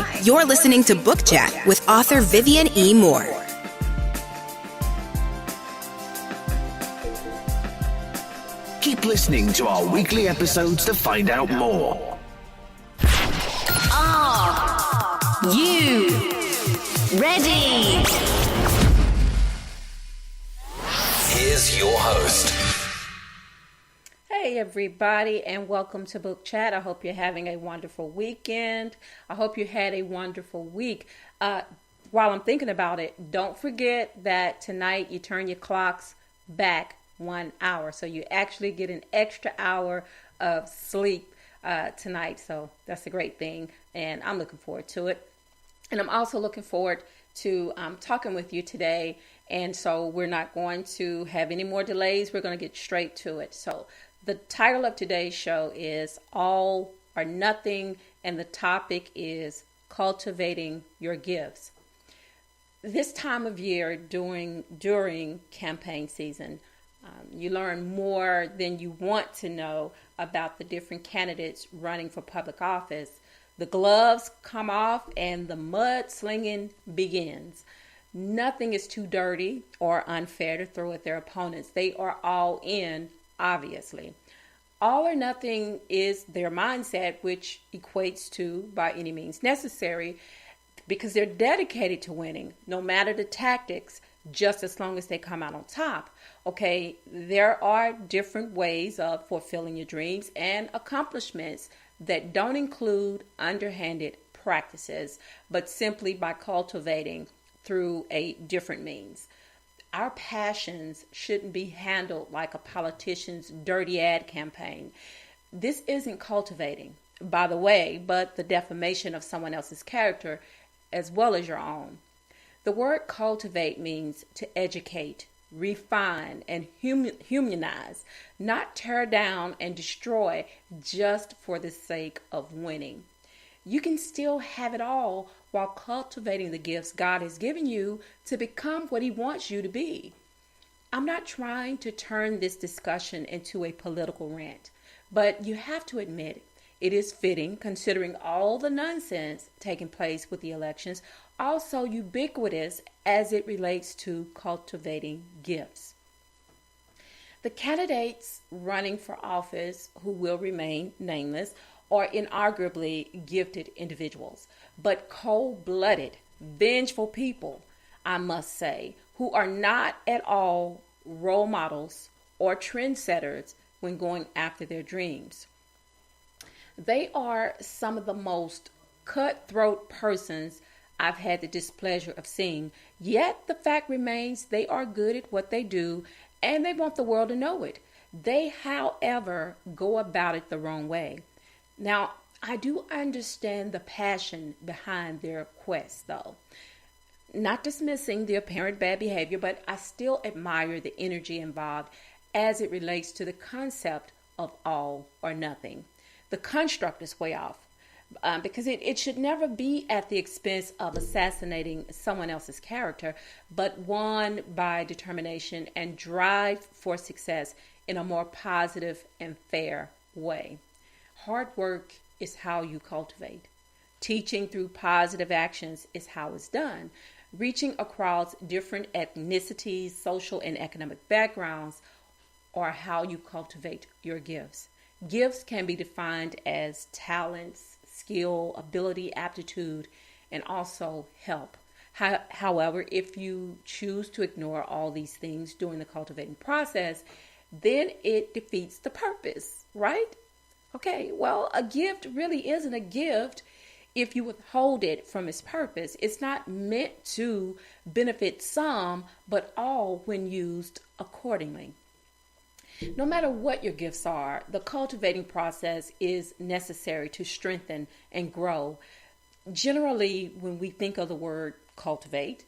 Hi, you're listening to Book Chat with author Vivian E. Moore. Keep listening to our weekly episodes to find out more. Are you ready? Here's your host. Hey everybody, and welcome to Book Chat. I hope you're having a wonderful weekend. I hope you had a wonderful week. While I'm thinking about it, don't forget that tonight you turn your clocks back 1 hour. So you actually get an extra hour of sleep tonight. So that's a great thing, and I'm looking forward to it. And I'm also looking forward to talking with you today. And so we're not going to have any more delays. We're going to get straight to it. So the title of today's show is All or Nothing, and the topic is Cultivating Your Gifts. This time of year during campaign season, you learn more than you want to know about the different candidates running for public office. The gloves come off and the mud slinging begins. Nothing is too dirty or unfair to throw at their opponents. They are all in, obviously. All or nothing is their mindset, which equates to by any means necessary, because they're dedicated to winning, no matter the tactics, just as long as they come out on top. Okay, there are different ways of fulfilling your dreams and accomplishments that don't include underhanded practices, but simply by cultivating through a different means. Our passions shouldn't be handled like a politician's dirty ad campaign. This isn't cultivating, by the way, but the defamation of someone else's character as well as your own. The word cultivate means to educate, refine, and humanize, not tear down and destroy just for the sake of winning. You can still have it all while cultivating the gifts God has given you to become what He wants you to be. I'm not trying to turn this discussion into a political rant, but you have to admit it is fitting considering all the nonsense taking place with the elections, also ubiquitous as it relates to cultivating gifts. The candidates running for office, who will remain nameless, are inarguably gifted individuals, but cold-blooded, vengeful people, I must say, who are not at all role models or trendsetters when going after their dreams. They are some of the most cutthroat persons I've had the displeasure of seeing, yet the fact remains they are good at what they do and they want the world to know it. They, however, go about it the wrong way. Now, I do understand the passion behind their quest, though. Not dismissing the apparent bad behavior, but I still admire the energy involved as it relates to the concept of all or nothing. The construct is way off. Because it should never be at the expense of assassinating someone else's character, but won by determination and drive for success in a more positive and fair way. Hard work is how you cultivate. Teaching through positive actions is how it's done. Reaching across different ethnicities, social and economic backgrounds are how you cultivate your gifts. Gifts can be defined as talents, skill, ability, aptitude, and also help. However, if you choose to ignore all these things during the cultivating process, then it defeats the purpose, right? Okay, well, a gift really isn't a gift if you withhold it from its purpose. It's not meant to benefit some, but all when used accordingly. No matter what your gifts are, the cultivating process is necessary to strengthen and grow. Generally, when we think of the word cultivate,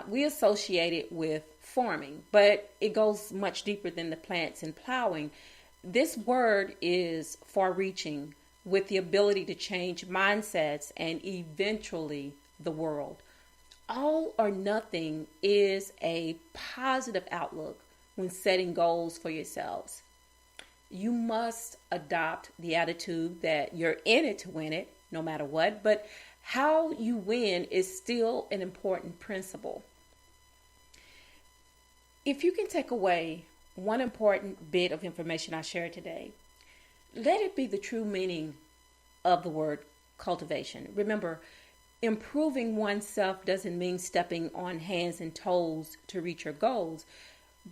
we associate it with farming, but it goes much deeper than the plants and plowing. This word is far-reaching, with the ability to change mindsets and eventually the world. All or nothing is a positive outlook when setting goals for yourselves. You must adopt the attitude that you're in it to win it, no matter what. But how you win is still an important principle. If you can take away one important bit of information I shared today, let it be the true meaning of the word cultivation. Remember, improving oneself doesn't mean stepping on hands and toes to reach your goals,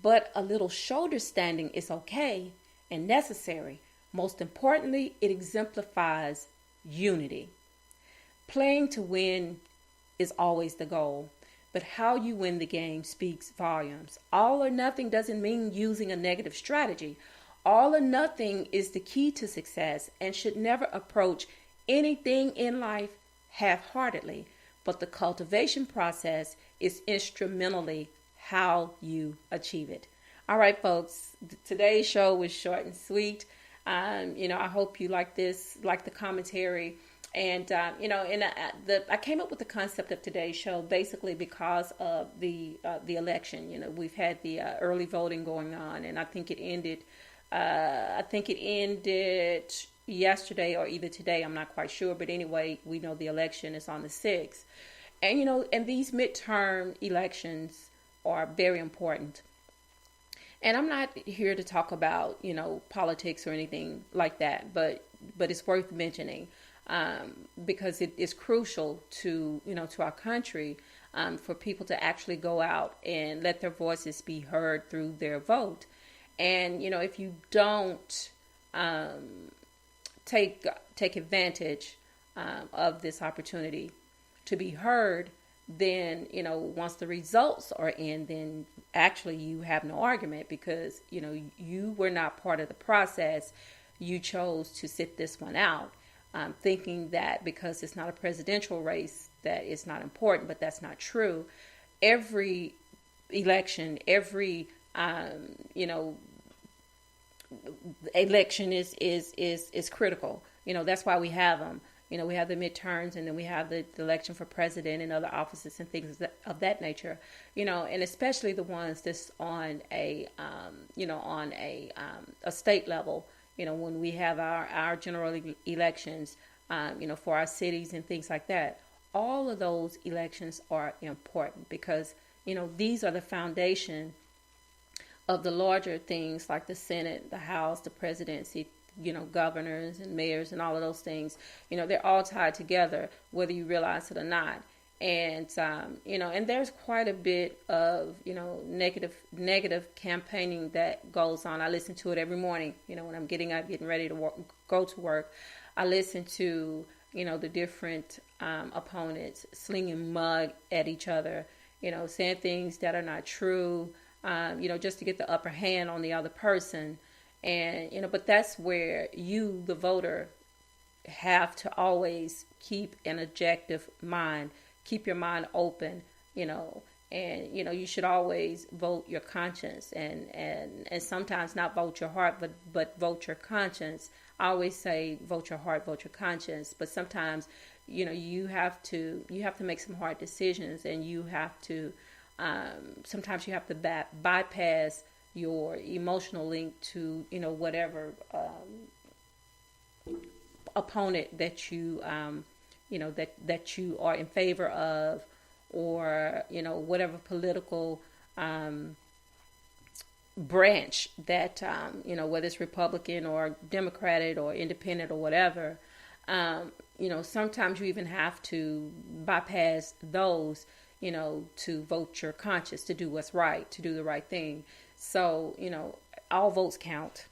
but a little shoulder standing is okay and necessary. Most importantly, it exemplifies unity. Playing to win is always the goal, but how you win the game speaks volumes. All or nothing doesn't mean using a negative strategy. All or nothing is the key to success and should never approach anything in life half-heartedly, but the cultivation process is instrumentally how you achieve it. All right, folks, today's show was short and sweet. I hope you like the commentary. And, I came up with the concept of today's show basically because of the election. We've had the early voting going on, and I think it ended yesterday or either today. I'm not quite sure. But anyway, we know the election is on the 6th. And, and these midterm elections are very important. And I'm not here to talk about, politics or anything like that, but it's worth mentioning. Because it is crucial to our country, for people to actually go out and let their voices be heard through their vote. And, if you don't take advantage of this opportunity to be heard, then, once the results are in, then actually you have no argument because, you were not part of the process. You chose to sit this one out. Thinking that because it's not a presidential race that it's not important, but that's not true. Every election, every election is critical. That's why we have them. We have the midterms, and then we have the election for president and other offices and things of that nature. And especially the ones that's on a state level. When we have our general elections, for our cities and things like that, all of those elections are important because, these are the foundation of the larger things like the Senate, the House, the presidency, governors and mayors and all of those things. They're all tied together, whether you realize it or not. And, and there's quite a bit of, negative campaigning that goes on. I listen to it every morning, when I'm getting up, getting ready to go to work. I listen to, the different opponents slinging mud at each other, saying things that are not true, just to get the upper hand on the other person. And, but that's where you, the voter, have to always keep an objective mind. Keep your mind open, and, you should always vote your conscience and sometimes not vote your heart, but vote your conscience. I always say vote your heart, vote your conscience. But sometimes, you have to make some hard decisions, and you have to, sometimes you have to bypass your emotional link to, whatever opponent that you, that you are in favor of, or, whatever political branch that, whether it's Republican or Democratic or independent or whatever, sometimes you even have to bypass those, to vote your conscience, to do what's right, to do the right thing. So, all votes count.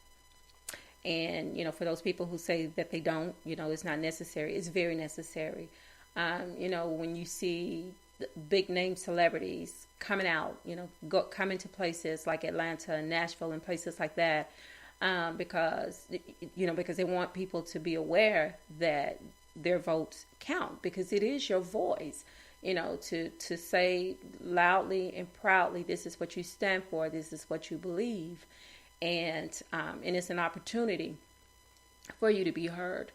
And, for those people who say that they don't, it's not necessary. It's very necessary. When you see big name celebrities coming out, coming to places like Atlanta and Nashville and places like that, because they want people to be aware that their votes count, because it is your voice, to say loudly and proudly, this is what you stand for, this is what you believe. And it's an opportunity for you to be heard.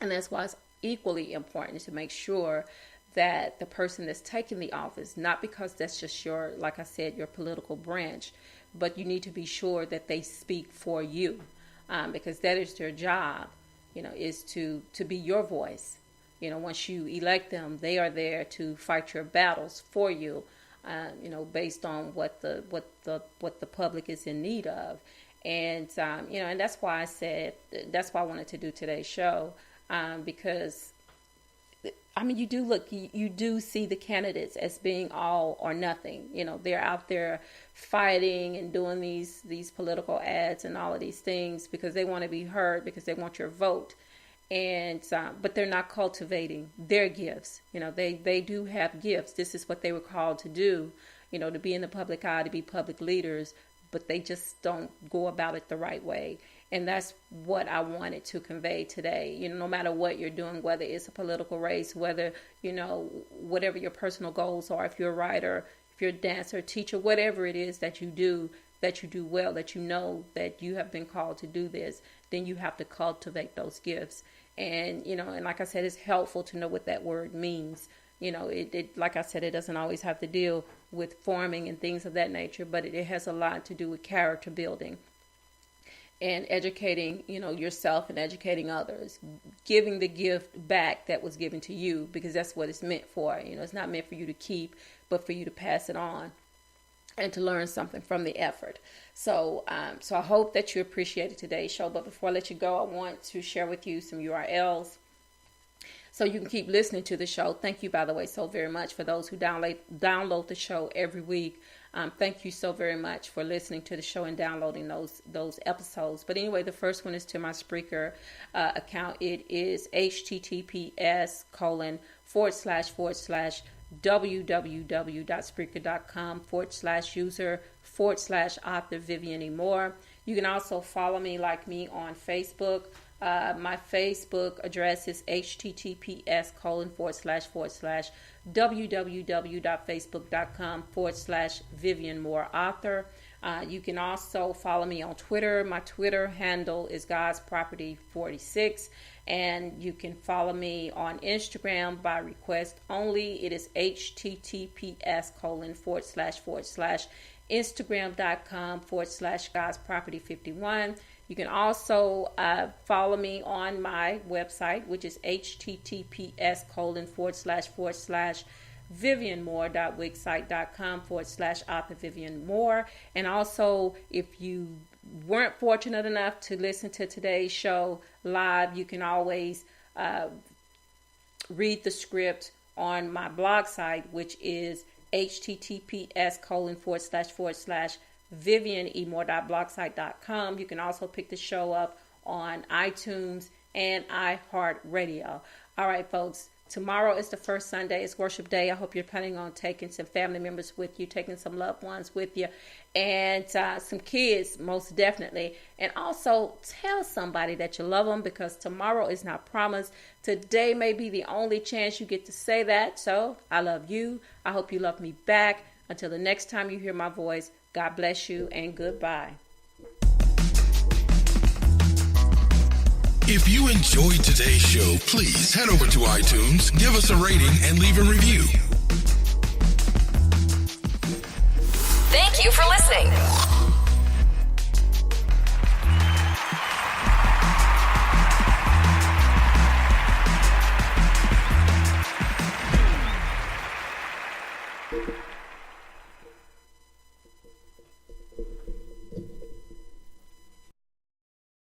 And that's why it's equally important to make sure that the person that's taking the office, not because that's just your, like I said, your political branch, but you need to be sure that they speak for you, because that is their job, is to be your voice, once you elect them, they are there to fight your battles for you, based on what the public is in need of. And, and that's why I wanted to do today's show, because you do see the candidates as being all or nothing. They're out there fighting and doing these political ads and all of these things because they want to be heard, because they want your vote. And but they're not cultivating their gifts. They do have gifts. This is what they were called to do, to be in the public eye, to be public leaders, but they just don't go about it the right way. And that's what I wanted to convey today. No matter what you're doing, whether it's a political race, whether, whatever your personal goals are, if you're a writer, if you're a dancer, teacher, whatever it is that you do well, that that you have been called to do this, then you have to cultivate those gifts. And, and like I said, it's helpful to know what that word means. Like I said, it doesn't always have to deal with forming and things of that nature, but it has a lot to do with character building and educating, yourself and educating others, giving the gift back that was given to you, because that's what it's meant for. It's not meant for you to keep, but for you to pass it on and to learn something from the effort. So I hope that you appreciated today's show. But before I let you go, I want to share with you some URLs so you can keep listening to the show. Thank you, by the way, so very much for those who download the show every week. Thank you so very much for listening to the show and downloading those episodes. But anyway, the first one is to my Spreaker account. It is https://www.spreaker.com/user/author Vivian E. Moore. You can also follow me, like me, on Facebook. My Facebook address is https://www.facebook.com/Vivian Moore Author. You can also follow me on Twitter. My Twitter handle is God's Property 46. And you can follow me on Instagram by request only. It is https://Instagram.com/God's Property 51. You can also follow me on my website, which is https://vivianmoore.wixsite.com/author Vivian Moore. And also, if you weren't fortunate enough to listen to today's show live, you can always read the script on my blog site, which is https://vivianemore.blogsite.com. You can also pick the show up on iTunes and iHeartRadio. All right, folks. Tomorrow is the first Sunday. It's worship day. I hope you're planning on taking some family members with you, taking some loved ones with you, and some kids, most definitely. And also tell somebody that you love them, because tomorrow is not promised. Today may be the only chance you get to say that. So I love you. I hope you love me back. Until the next time you hear my voice, God bless you and goodbye. If you enjoyed today's show, please head over to iTunes, give us a rating, and leave a review. Thank you for listening.